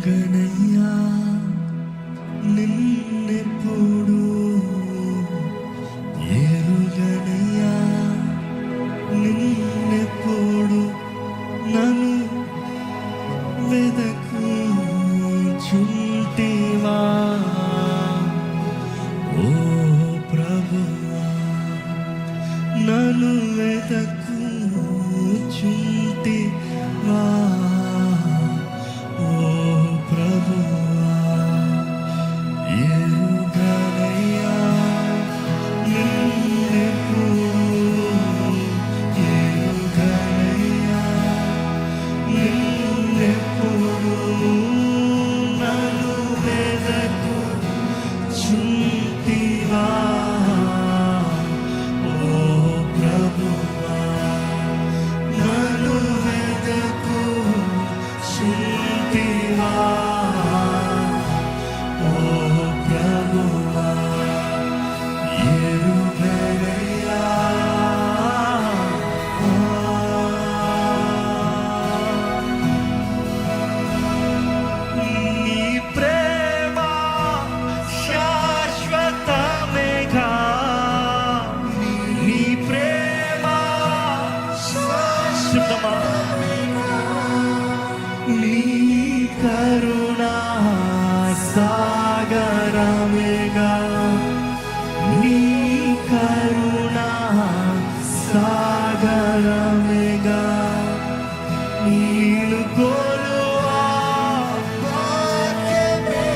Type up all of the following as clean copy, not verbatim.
ఎరుగనయ్యా నిన్నెప్పుడు, ఎరుగనయ్యా నిన్నెప్పుడు నన్ను వెదకుచుంటివా ఓ ప్రభువా, నన్ను వెదకుచుంటివా ఓ ప్రభువా. ఎరుగనయ్యా నిన్నెప్పుడు, ఎరుగనయ్యా నిన్నెప్పుడు నన్ను వెదకుచుంటివా ఓ ప్రభువా, నన్ను వెదకుచుంటివా ఓ ప్రభువా. ఎరుగనయ్యా నీ ప్రేమ శాశ్వతమేగా, నీ ప్రేమ శాశ్వతమా, నీ కరుణా సాగరమేగా, నీ కరుణా సాగరమేగా. నీను కొలువా భాగ్యమే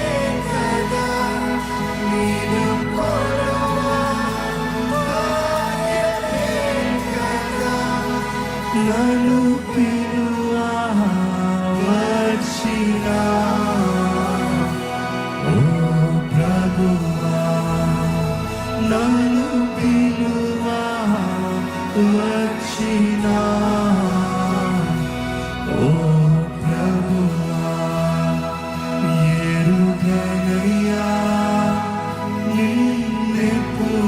కదా, నీను కొలువా భాగ్యమే కదా. నన్ను పిలువా వచ్చినా ఓ ప్రభువా, నన్ను పిలువా వచ్చినా ఓ ప్రభువా. ఎరుగనయ్యా నిన్నెప్పుడు,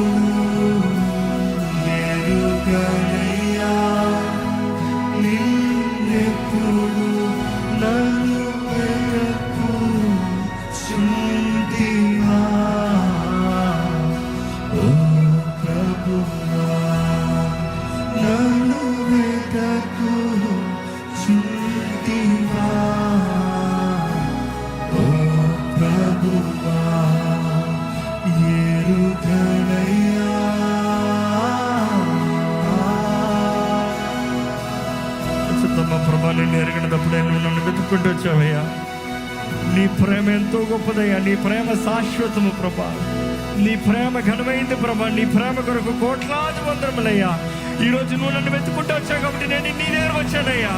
ఎరుగనయ్యా నిన్నెప్పుడు నన్ను వెదకుచుంటివా ఓ ప్రభువా, నన్ను వెదకుచుంటివా ఓ ప్రభువా. ఎరుగనయ్యా పరిశుద్ధమ్మ ప్రభా, నిన్ను ఎరిగినప్పుడు నువ్వు నన్ను వెతుక్కుంటూ వచ్చావయ్యా. నీ ప్రేమ ఎంతో గొప్పదయ్యా, నీ ప్రేమ శాశ్వతము ప్రభా, నీ ప్రేమ ఘనమైంది ప్రభా. నీ ప్రేమ కొరకు కోట్లాది వందరములయ్యా. ఈరోజు నువ్వు నన్ను వెతుక్కుంటూ వచ్చావు కాబట్టి నేను నీ దగ్గర వచ్చానయ్యా.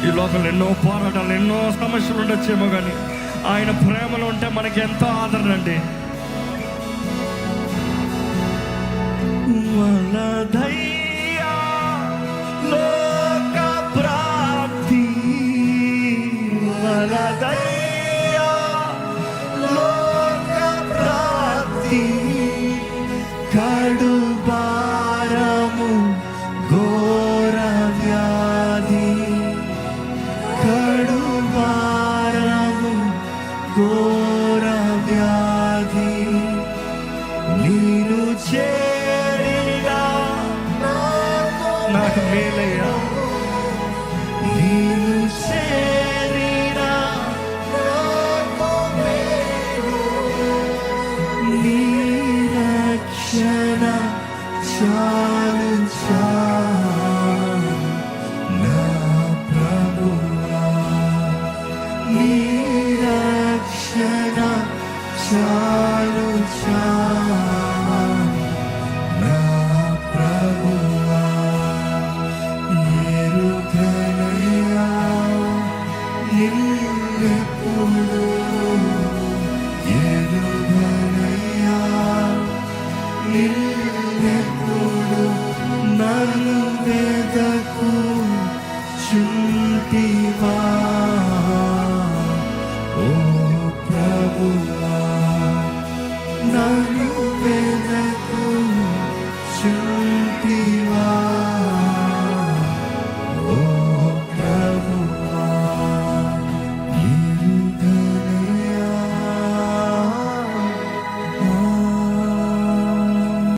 ఈ లోకంలో ఎన్నో పోరాటాలు, ఎన్నో సమస్యలు ఉండొచ్చేమో కానీ ఆయన ప్రేమలో ఉంటే మనకి ఎంతో ఆదరణ అండి. వలదయ్యా లోక ప్రాప్తి, వలదయ్యా లోక ప్రాప్తి, కడు భారము ఘోర వ్యాధి, కడు భారము ఘోర వ్యాధి. నేను చేరినా నాకు మేలయ్యా, నేను చేరినా నాకు మేలు, నీ రక్షణ చాలు చాలు.